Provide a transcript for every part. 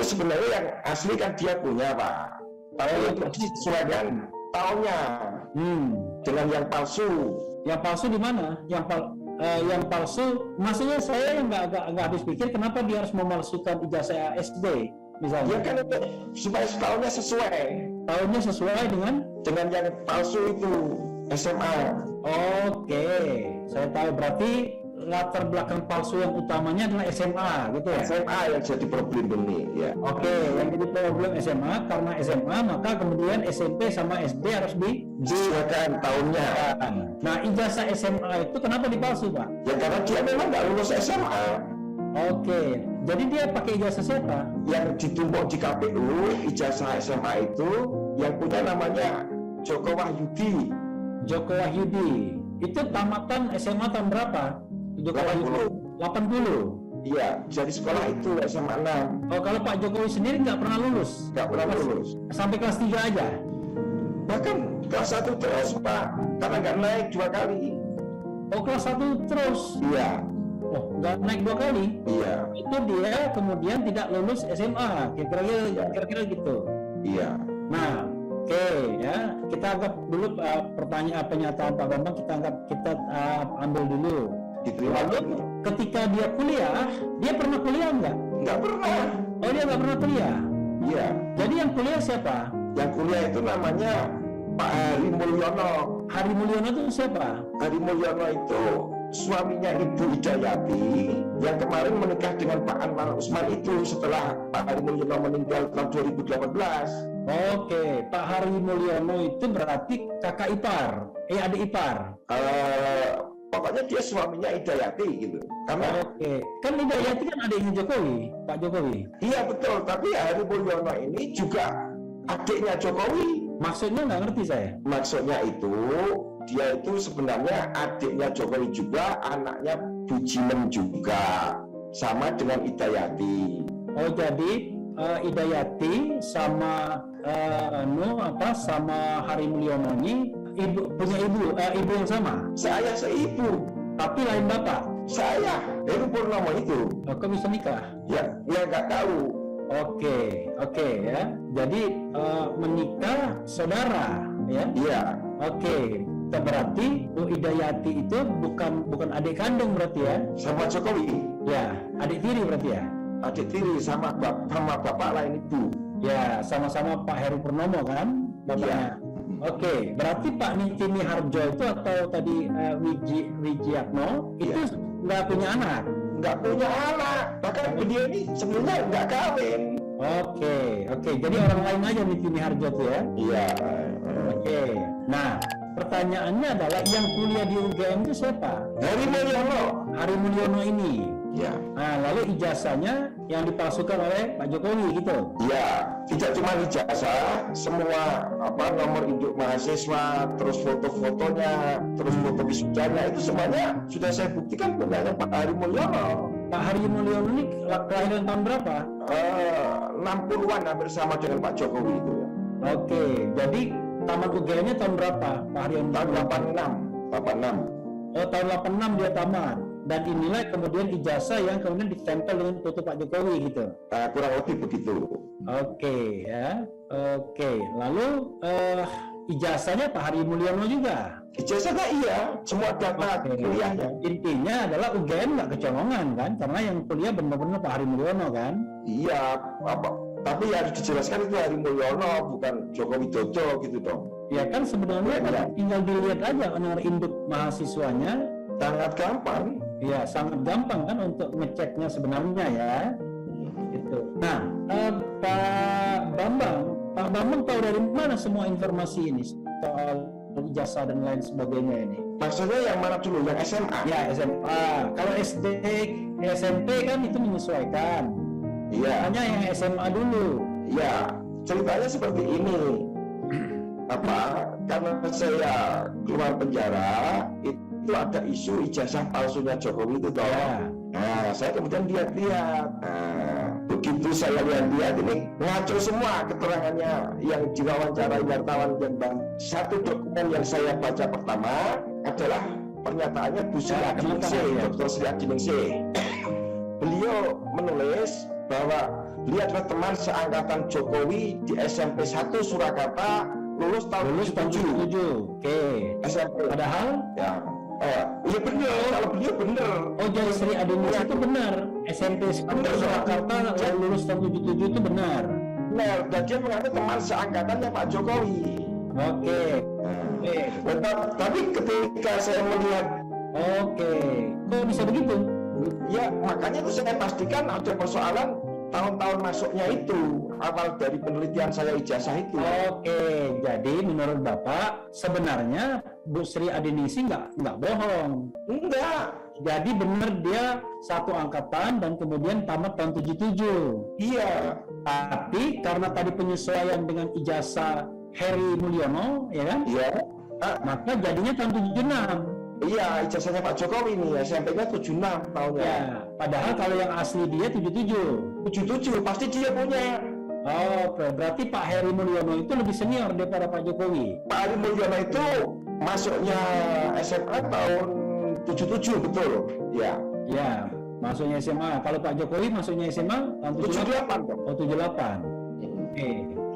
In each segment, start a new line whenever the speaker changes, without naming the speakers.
sebenarnya yang asli kan dia punya, Pak. Tapi untuk disesuaikan tahunnya dengan yang palsu.
Yang palsu di mana? Yang palsu, maksudnya saya yang nggak habis pikir kenapa dia harus memalsukan ijazah SD misalnya.
Ya kan itu supaya tahunnya sesuai.
Tahunnya sesuai dengan
yang palsu itu SMA.
Oke, saya tahu berarti latar belakang palsu yang utamanya adalah SMA gitu ya.
SMA yang jadi problem ini ya.
Oke, yang jadi problem SMA karena SMA maka kemudian SMP sama SD harus
disesuaikan tahunnya.
Nah, ijazah SMA itu kenapa dipalsu, Pak?
Ya karena dia memang nggak lulus SMA.
Oke, jadi dia pakai ijazah siapa?
Yang ditumpuk di KPU ijazah SMA itu yang punya namanya Joko Wahyudi.
Joko Wahyudi itu tamatan SMA tahun berapa? Joko Wahyudi 80.
Iya, dari sekolah itu SMA 6.
Oh, kalau Pak Jokowi sendiri nggak pernah lulus?
Nggak pernah lulus.
Sampai kelas 3 aja?
Bahkan kelas 1 terus, Pak, karena nggak naik 2 kali.
Oh, kelas 1 terus?
Iya.
Oh, nggak naik 2 kali?
Iya.
Itu dia kemudian tidak lulus SMA, kira-kira gitu.
Iya.
Nah, oke ya, kita anggap dulu pertanyaan pernyataan Pak Bambang kita ambil dulu. Lalu ketika dia kuliah, dia pernah kuliah nggak?
Nggak pernah.
Oh, dia nggak pernah kuliah?
Iya.
Jadi yang kuliah siapa?
Yang kuliah itu namanya Pak Hari Mulyono.
Hari Mulyono itu siapa?
Hari Mulyono itu suaminya Ibu Hidayati yang kemarin menikah dengan Pak Anwar Usman itu setelah Pak Hari Mulyono meninggal tahun 2018.
Oke, Pak Hari Mulyono itu berarti kakak ipar, adik ipar.
Pokoknya dia suaminya Hidayati gitu. Karena
Oke, kan Hidayati kan adiknya Jokowi, Pak Jokowi.
Iya betul, tapi Hari Mulyono ini juga adiknya Jokowi.
Maksudnya nggak ngerti saya.
Maksudnya itu dia itu sebenarnya adiknya Jokowi juga, anaknya Bujimen juga, sama dengan Hidayati.
Oh, jadi Hidayati sama sama Hari Mulyono ini punya ibu yang sama.
Saya seibu,
tapi lain bapak.
Saya Heru Purnomo itu.
Oh, kok bisa nikah?
Ya nggak tahu.
Oke ya. Jadi menikah saudara ya?
Iya.
Oke. Berarti Bu Hidayati itu bukan adik kandung berarti ya?
Sama Jokowi.
Ya, adik tiri berarti ya?
Adik tiri sama bapak lain itu.
Ya, sama-sama Pak Heru Purnomo kan bapaknya. Ya. Oke, berarti Pak Niti Miharjo itu atau tadi Wijiatno itu nggak punya anak?
Nggak punya anak, bahkan beliau ini sebenarnya nggak kawin.
Oke, jadi orang lain aja Niti Miharjo tuh ya?
Iya.
Oke, nah pertanyaannya adalah yang kuliah di UGM itu siapa?
Hari Mulyono.
Hari Mulyono ini.
Ya.
Nah, lalu ijazahnya yang dipalsukan oleh Pak Jokowi gitu.
Ya, tidak cuma ijazah, semua nomor induk mahasiswa, terus foto-fotonya, terus foto wisudanya itu semuanya sudah saya buktikan punyanya Pak Hari Mulyono.
Pak Hari Mulyono ini kelahiran tahun berapa?
60-an hampir sama dengan Pak Jokowi itu ya.
Oke, jadi tamat UGM-nya tahun berapa? Pak Hari
tahun 86.
Oh, tahun 86 dia tamat. Dan inilah kemudian ijazah yang kemudian ditempel dengan foto Pak Jokowi gitu.
Kurang lebih begitu.
Oke ya. Oke. Lalu ijazahnya Pak Hari Mulyono juga.
Ijazahnya iya, semua data kuliahnya.
Intinya adalah UGM nggak kecolongan kan, karena yang kuliah benar-benar Pak Hari Mulyono kan.
Iya, tapi harus dijelaskan itu Hari Mulyono bukan Joko Widodo gitu dong.
Ya kan sebenarnya kan tinggal dilihat aja nomor induk mahasiswanya.
Sangat gampang.
Ya, sangat gampang kan untuk ngeceknya sebenarnya ya. Gitu. Nah, Pak Bambang tahu dari mana semua informasi ini soal ijazah dan lain sebagainya ini?
Maksudnya yang mana dulu? Yang SMA?
Ya, SMA. Kalau SD, SMP kan itu menyesuaikan.
Iya.
Hanya yang SMA dulu.
Ya, ceritanya seperti ini. Karena saya keluar penjara, itu ada isu ijazah palsunya Jokowi itu toh. Ya. Nah, saya kemudian lihat-lihat. Begitu saya lihat-lihat ini ngaco semua keterangannya yang diwawancarai wartawan dan satu dokumen yang saya baca pertama adalah pernyataannya Bu Sri Akiningsih, Dr. Sri Akiningsih. Beliau menulis bahwa adalah teman seangkatan Jokowi di SMP 1 Surakarta, lulus tahun
77. Oke.
SMP.
Padahal
Ya. Iya benar, kalau beliau benar.
oh jadi Sri Adiningsi itu benar. SMP 10 Surakarta lulus tahun 77 itu benar.
Benar, dan dia mengaku teman seangkatannya Pak Jokowi.
Oke.
Tapi ketika saya melihat,
kok bisa begitu?
ya makanya itu saya pastikan ada persoalan tahun-tahun masuknya itu, awal dari penelitian saya ijazah itu.
Oke, jadi menurut Bapak sebenarnya Bu Sri Adiningsi nggak bohong.
Enggak.
Jadi benar dia satu angkatan dan kemudian tamat tahun 77.
Iya.
Tapi karena tadi penyesuaian dengan ijazah Heri Mulyono, ya kan?
Iya.
Maka jadinya tahun 76.
Iya, ijazahnya Pak Jokowi nih, SMP-nya 76 tahunnya.
Ya, padahal kalau yang asli dia 77.
77, pasti dia punya.
Oh, berarti Pak Heri Mulyono itu lebih senior daripada Pak Jokowi.
Pak Heri Mulyono itu masuknya SMA tahun 77, betul? Ya.
Ya, masuknya SMA. Kalau Pak Jokowi masuknya SMA tahun
78 dong.
Oh, 78.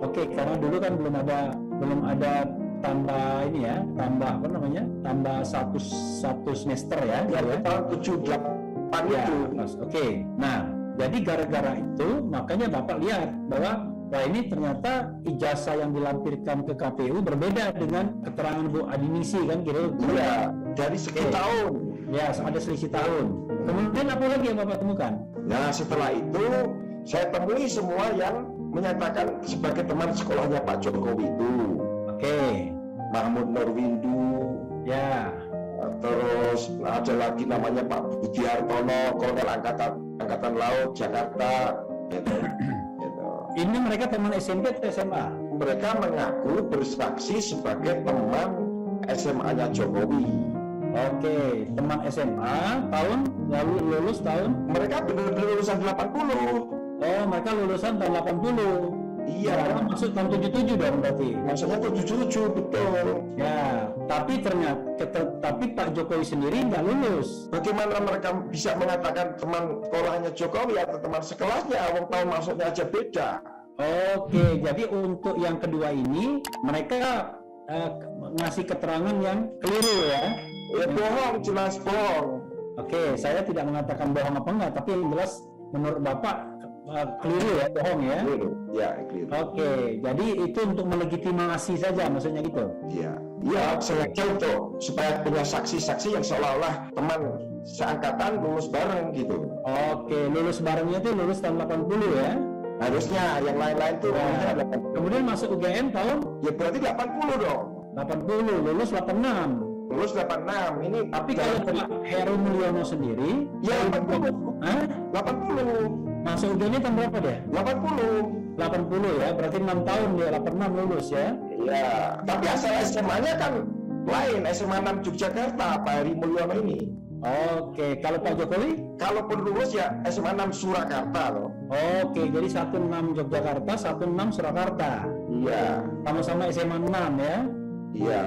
Oke, karena dulu kan belum ada tambah ini ya, tambah apa namanya? Tambah satu semester ya.
Ya,
ya.
tahun 78
Ya,
itu.
Oke. Nah, jadi gara-gara itu makanya Bapak lihat bahwa wah ini ternyata ijazah yang dilampirkan ke KPU berbeda dengan keterangan Bu Adiningsi kan kira-kira.
Iya, dari sekian tahun.
Ya, ada selisih tahun. Kemudian apa lagi yang Bapak temukan?
Nah, setelah itu saya temui semua yang menyatakan sebagai teman sekolahnya Pak Jokowi itu.
Oke.
Mahmud Nurwindu.
Ya.
Terus ada lagi namanya Pak Budi Hartono, Kolonel Angkatan Laut Jakarta. Gitu.
Ini mereka teman SMP atau SMA?
Mereka mengaku bersaksi sebagai teman SMA-nya Jokowi.
Oke, teman SMA tahun lalu lulus tahun?
Mereka benar-benar lulusan 80.
Oh, mereka lulusan tahun 80.
Iya.
Mereka masuk tahun 77 dong berarti.
Maksudnya 77 betul.
Ya, tapi tapi Pak Jokowi sendiri nggak lulus.
Bagaimana mereka bisa mengatakan teman sekolahnya Jokowi atau teman sekelasnya? Awal tahun masuknya aja beda.
Oke, jadi untuk yang kedua ini mereka ngasih keterangan yang keliru ya.
Ya bohong, jelas bohong.
Oke, saya tidak mengatakan bohong apa enggak, tapi yang jelas menurut Bapak keliru ya, bohong ya.
Keliru. Ya, keliru.
Oke, jadi itu untuk melegitimasi saja maksudnya gitu.
Iya. Ya, sengaja untuk supaya punya saksi-saksi yang seolah-olah teman seangkatan lulus bareng gitu.
Oke, lulus barengnya itu lulus tahun 80 ya.
Harusnya yang lain-lain tuh
Nah, kemudian masuk UGM tahun
ya berarti 80 dong.
80, lulus 86.
Lulus 86. Ini
Tapi kalau Pak Heru Mulyono sendiri
ya 80.
Hah?
80.
Masuk UGM tahun berapa dia?
80.
80 ya, berarti 6 tahun dia, 86 lulus ya.
Iya, tapi asal SMA-nya kan lain, SMA 6 Yogyakarta, Pak Heri Mulyono ini.
Oke, kalau Pak Jokowi?
Kalaupun lulus ya SMA 6 Surakarta loh.
Oke, jadi 16 Yogyakarta, 16 Surakarta.
Iya.
Sama-sama SMA 6 ya.
Iya.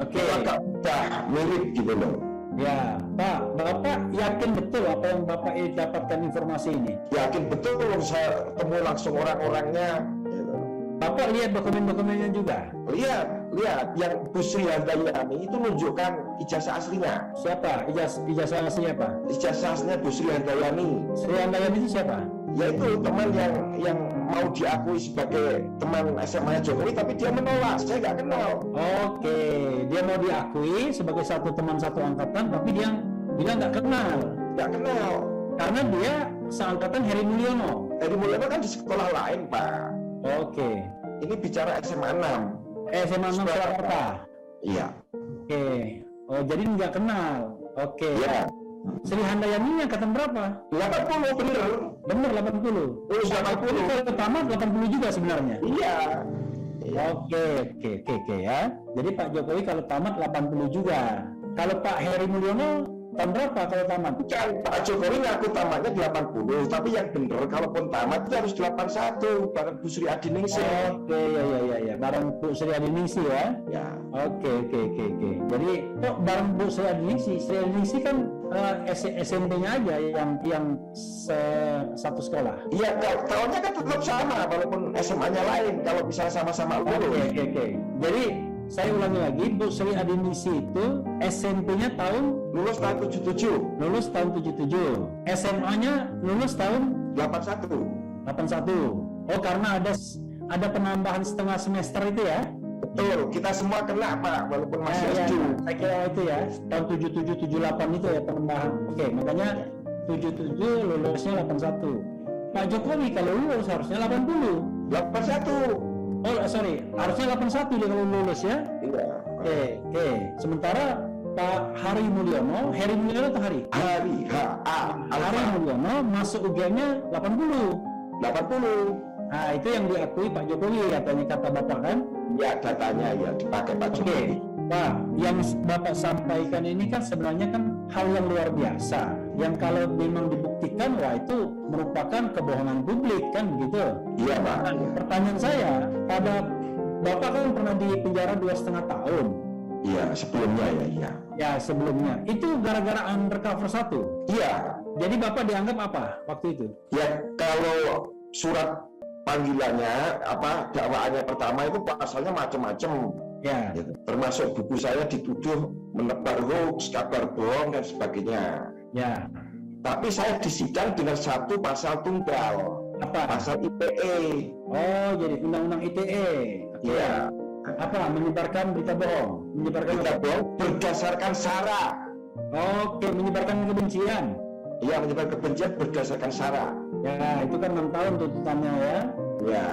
Oke.
Itu agak udah mirip gitu loh.
Ya, Pak, Bapak yakin betul apa yang Bapak dapatkan informasi ini?
Yakin betul saya temu langsung orang-orangnya. Gitu.
Bapak lihat dokumen-dokumennya juga?
Lihat, yang Bu Sri Handayani itu menunjukkan ijazah aslinya.
Siapa? Ijazah aslinya apa?
Ijazah aslinya Bu Sri Handayani.
Sri Handayani itu siapa?
Yaitu teman yang mau diakui sebagai teman SMA Jokowi, tapi dia menolak. Saya nggak kenal.
Oke, dia mau diakui sebagai satu teman satu angkatan, tapi dia bilang nggak kenal.
Nggak kenal.
Karena dia seangkatan Heri Mulyono.
Heri Mulyono kan di sekolah lain, Pak.
Oke.
Ini bicara SMA 6.
SMA 6 Surakarta.
Iya.
Oke. Oh, jadi nggak kenal. Oke.
Iya.
Sri Handayani angkatan berapa?
80 bener.
Bener 80.
Lulus 80.
Kalau tamat 80 juga sebenarnya.
Iya.
Oke ya. Jadi Pak Jokowi kalau tamat 80 juga. Kalau Pak Heri Mulyono tahun berapa kalau tamat?
Bukan, Pak Jokowi ngaku tamatnya 80, tapi yang bener kalaupun tamat itu harus 81 bareng Bu Sri Adiningsi.
Oke, ya. Bareng Bu Sri Adiningsi ya.
Ya.
Oke. Jadi kok bareng Bu Sri Adiningsi? Sri Adiningsi kan SMP-nya aja yang satu sekolah.
Iya, tahunnya kan tetap sama walaupun SMA-nya lain kalau bisa sama-sama lulus.
Oke. Jadi saya ulangi lagi, Bu Sri Adinisi itu SMP-nya
Lulus tahun 77,
lulus tahun 77, SMA-nya lulus tahun
81.
81. Oh, karena ada penambahan setengah semester itu ya?
Betul, kita semua kena Pak, walaupun masih SD.
Saya kira itu ya, tahun 77 78 itu ya penambahan. Oke, makanya 77 lulusnya 81. Pak Jokowi kalau lulus harusnya 80.
81.
Oh, sorry, harusnya 81 dia kalau lulus ya.
Iya.
Oke. Sementara Pak Hari Mulyono atau Hari?
Hari
Mulyono masuk UGM-nya 80.
80.
Nah, itu yang diakui Pak Jokowi katanya, kata Bapak kan?
Ya, datanya ya dipakai Pak Jokowi.
Pak, yang Bapak sampaikan ini kan sebenarnya kan hal yang luar biasa. Yang kalau memang dibuktikan, wah itu merupakan kebohongan publik kan begitu.
Iya Pak.
Nah, pertanyaan saya, pada Bapak kan pernah di penjara 2,5 tahun.
Iya, sebelumnya ya, iya.
Ya, sebelumnya. Itu gara-gara undercover 1.
Iya.
Jadi Bapak dianggap apa waktu itu?
Ya, kalau surat panggilannya dakwaannya pertama itu pasalnya macam-macam.
Ya.
Gitu. Termasuk buku saya dituduh menebar hoax, kabar bohong dan sebagainya.
Ya.
Tapi saya disidang dengan satu pasal tunggal,
Apa?
pasal ITE.
Oh, jadi undang-undang ITE. Oke.
Iya.
Apa? Menyebarkan berita bohong. Menyebarkan
Berita bohong berdasarkan sara.
Oke, menyebarkan kebencian.
Iya, menyebar kebencian berdasarkan sara.
Ya, itu kan 6 tahun tuntutannya ya.
Ya.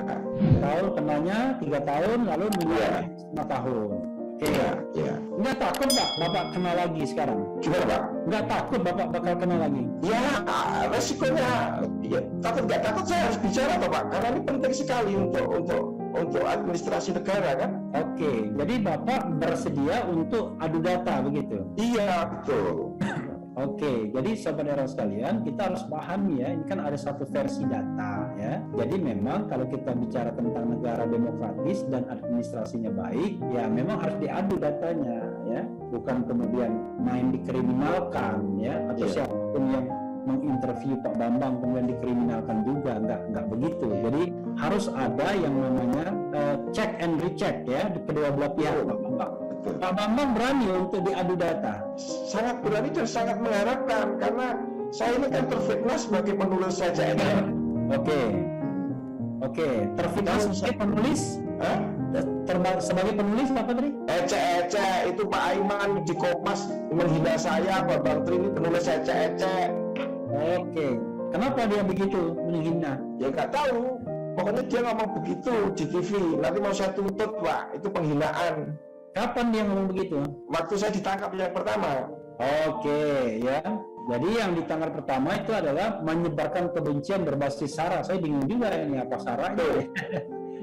Tahun kenanya 3 tahun, lalu menjadi 5 tahun. Oke.
Ya.
Nggak takut Pak, Bapak kena lagi sekarang?
Gimana Pak?
Nggak takut Bapak bakal kena lagi?
Ya, resikonya. Ya, takut nggak takut saya harus bicara toh Pak, karena ini penting sekali untuk administrasi negara kan.
Oke, jadi Bapak bersedia untuk adu data begitu?
Iya, betul.
Oke, jadi Sobat Era sekalian, kita harus pahami ya, ini kan ada satu versi data ya. Jadi memang kalau kita bicara tentang negara demokratis dan administrasinya baik, ya memang harus diadu datanya ya, bukan kemudian main dikriminalkan ya, atau siapapun yang menginterview Pak Bambang kemudian dikriminalkan juga, nggak begitu. Jadi harus ada yang namanya check and recheck ya di kedua belah pihak Pak Bambang. Pak Bambang berani untuk diadu data?
Sangat berani dan sangat mengharapkan, karena saya ini kan terfitnah sebagai penulis saja.
Oke. Terfitnah sebagai penulis? Sebagai penulis apa tadi?
Ecek-ecek itu Pak Aiman di Kompas menghina saya, Bambang Tri ini penulis ecek-ecek.
Oke. Kenapa dia begitu menghina?
Ya nggak tahu. Pokoknya dia ngomong begitu di TV. Nanti mau saya tuntut Pak, itu penghinaan.
Kapan dia ngomong begitu?
Waktu saya ditangkap yang pertama.
Oke, ya. Jadi yang ditangkap pertama itu adalah menyebarkan kebencian berbasis sara. Saya bingung juga ini apa saranya.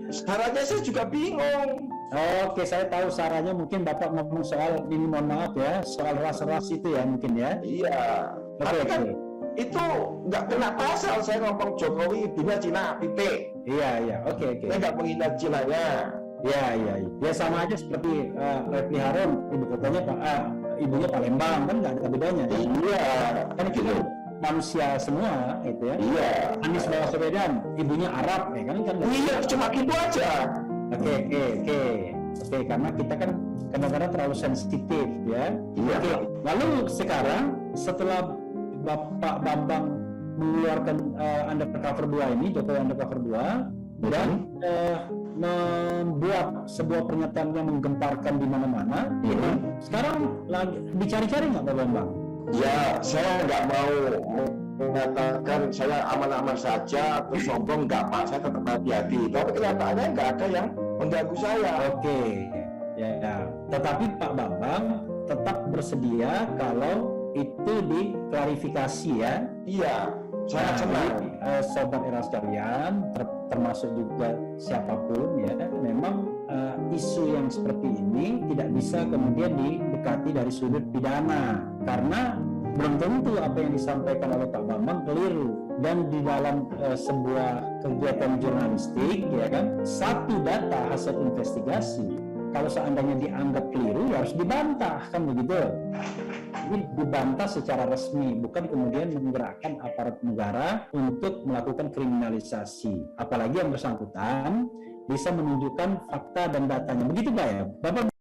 Saranya saya juga bingung.
Oke, saya tahu saranya mungkin Bapak ngomong soal ini, mohon maaf ya, soal ras-ras itu ya mungkin ya.
Iya. Tapi kan itu nggak kena pasal. Saya ngomong Jokowi ibunya Cina, titik.
Iya. Oke.
Saya nggak menghina Cinanya.
Iya. Ya sama aja seperti Refli Harun, ibu kotanya ibunya Palembang, kan nggak ada bedanya.
Iya.
Kan itu manusia semua, itu ya.
Iya.
Anies Baswedan, ibunya Arab, ya kan?
Iya, cuma gitu aja.
Oke, karena kita kan kadang-kadang terlalu sensitif, ya.
Iya.
Oke. Lalu sekarang setelah Bapak Bambang mengeluarkan Undercover 2 ini, Jokowi Undercover 2, dan membuat sebuah pernyataan yang menggemparkan di mana-mana. Sekarang lagi dicari-cari nggak Pak Bambang?
Ya, saya nggak mau mengatakan saya aman-aman saja atau sombong, nggak Pak. Saya tetap hati-hati. Tapi kenyataannya nggak ada yang mengganggu saya.
Oke. Ya. Tetapi Pak Bambang tetap bersedia kalau itu diklarifikasi ya.
Iya. Sangat senang.
Sobat Era sekalian, termasuk juga siapapun ya, memang isu yang seperti ini tidak bisa kemudian didekati dari sudut pidana, karena belum tentu apa yang disampaikan oleh Pak Bambang keliru. Dan di dalam sebuah kegiatan jurnalistik ya kan, satu data hasil investigasi kalau seandainya dianggap keliru ya harus dibantah, kan begitu. Jadi dibantah secara resmi, bukan kemudian menggerakkan aparat negara untuk melakukan kriminalisasi. Apalagi yang bersangkutan bisa menunjukkan fakta dan datanya. Begitu Pak ya? Bapak